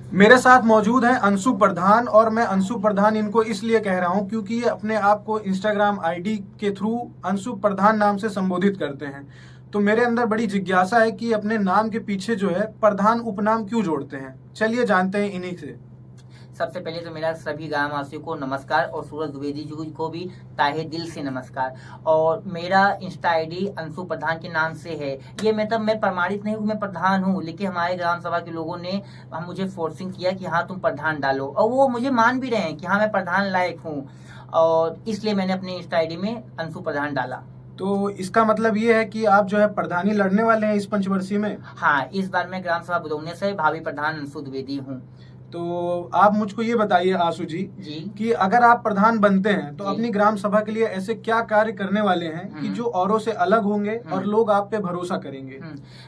मेरे साथ मौजूद हैं अंशु प्रधान, और मैं अंशु प्रधान इनको इसलिए कह रहा हूं क्योंकि ये अपने आप को इंस्टाग्राम आईडी के थ्रू अंशु प्रधान नाम से संबोधित करते हैं। तो मेरे अंदर बड़ी जिज्ञासा है कि अपने नाम के पीछे जो है प्रधान उपनाम क्यों जोड़ते हैं। चलिए जानते हैं इन्हीं से। सबसे पहले तो मेरा सभी ग्रामवासियों को नमस्कार और सूरज द्विवेदी जी को भी ताहे दिल से नमस्कार। और मेरा इंस्टा आईडी अंशु प्रधान के नाम से है। ये मतलब मैं प्रमाणित नहीं हूँ मैं प्रधान हूँ, लेकिन हमारे ग्राम सभा के लोगों ने मुझे फोर्सिंग किया कि हाँ तुम प्रधान डालो, और वो मुझे मान भी रहे हैं कि हाँ मैं प्रधान लायक हूँ, और इसलिए मैंने अपने इंस्टा आईडी में अंशु प्रधान डाला। तो इसका मतलब ये है कि आप जो है प्रधानी लड़ने वाले हैं इस पंचवर्षीय में। हाँ, इस बार मैं ग्राम सभा बुदौने से भावी प्रधान अंशु द्विवेदी हूँ। तो आप मुझको ये बताइए आशु जी कि अगर आप प्रधान बनते हैं तो अपनी ग्राम सभा के लिए ऐसे क्या कार्य करने वाले हैं कि जो औरों से अलग होंगे और लोग आप पे भरोसा करेंगे।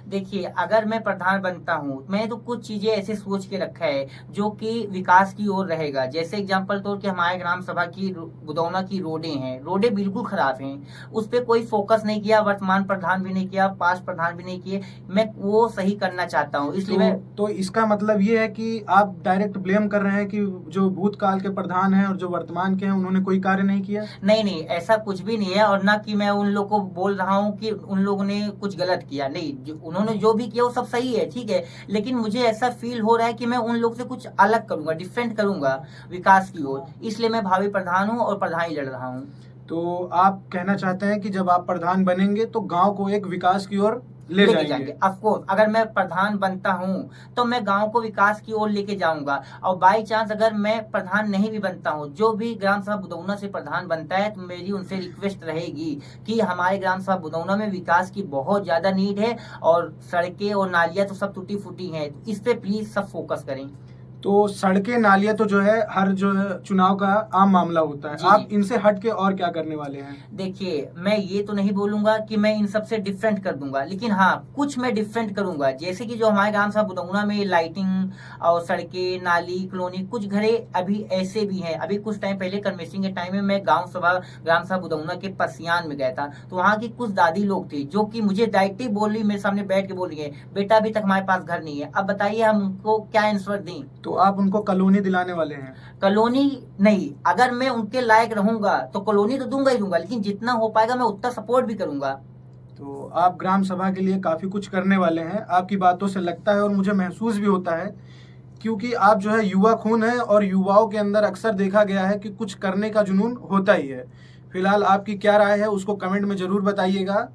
देखिए, अगर मैं प्रधान बनता हूँ, मैं तो कुछ चीजें ऐसे सोच के रखा है जो कि विकास की ओर रहेगा। जैसे एग्जांपल तौर के हमारे ग्राम सभा की बुदौना की रोडें हैं, रोडें बिल्कुल खराब हैं, उस पर कोई फोकस नहीं किया, वर्तमान प्रधान भी नहीं किया, पास्ट प्रधान भी नहीं किए। मैं वो सही करना चाहता हूँ, इसलिए तो इसका मतलब ये है कि आप डायरेक्ट ब्लेम कर रहे हैं कि जो भूतकाल के प्रधान हैं और जो वर्तमान के हैं उन्होंने कोई कार्य नहीं किया। नहीं, ऐसा कुछ भी नहीं है, और ना कि मैं उन लोगों को बोल रहा हूँ कि उन लोगों ने कुछ गलत किया। नहीं, उन्होंने जो भी किया वो सब सही है, ठीक है, लेकिन मुझे ऐसा फील हो रहा है कि मैं उन लोग से कुछ अलग करूंगा, डिफरेंट करूंगा विकास की ओर, इसलिए मैं भावी प्रधान हूँ और प्रधान ही लड़ रहा हूँ। तो आप कहना चाहते हैं कि जब आप प्रधान बनेंगे तो गांव को एक विकास की ओर ले जाएंगे। ऑफकोर्स, अगर मैं प्रधान बनता हूँ तो मैं गांव को विकास की ओर लेके जाऊंगा। और बाई चांस अगर मैं प्रधान नहीं भी बनता हूँ, जो भी ग्राम सभा बुदौना से प्रधान बनता है, तो मेरी उनसे रिक्वेस्ट रहेगी कि हमारे ग्राम सभा बुदौना में विकास की बहुत ज्यादा नीड है, और सड़कें और नालियां तो सब टूटी फूटी हैं, इस पे प्लीज सब फोकस करें। तो सड़कें नालियां तो जो है हर जो है चुनाव का आम मामला होता है। आप इनसे हट के और क्या करने वाले हैं? देखिए, मैं ये तो नहीं बोलूंगा कि मैं इन सबसे डिफरेंट कर दूंगा, लेकिन हाँ कुछ मैं डिफरेंट करूंगा। जैसे कि जो हमारे ग्राम सभा बुदौना में लाइटिंग और सड़कें, नाली, कॉलोनी, कुछ घरे अभी ऐसे भी हैं। अभी कुछ टाइम पहले कन्वेंशन के टाइम में मैं ग्राम सभा बुदौना के पसियान में गया था, तो वहाँ की कुछ दादी लोग थी जो कि मुझे डायरेक्टली बोल रही, मेरे सामने बैठ के बोल रही है, बेटा अभी तक हमारे पास घर नहीं है, अब बताइए हम उनको क्या आंसर दें। तो आप उनको कॉलोनी दिलाने वाले हैं? कॉलोनी नहीं, अगर मैं उनके लायक रहूंगा तो कॉलोनी तो दूंगा ही दूंगा, लेकिन जितना हो पाएगा मैं उतना सपोर्ट भी करूंगा। तो आप ग्राम सभा के लिए काफी कुछ करने वाले हैं, आपकी बातों से लगता है, और मुझे महसूस भी होता है, क्योंकि आप जो है युवा खून है और युवाओं के अंदर अक्सर देखा गया है कि कुछ करने का जुनून होता ही है। फिलहाल आपकी क्या राय है उसको कमेंट में जरूर बताइएगा।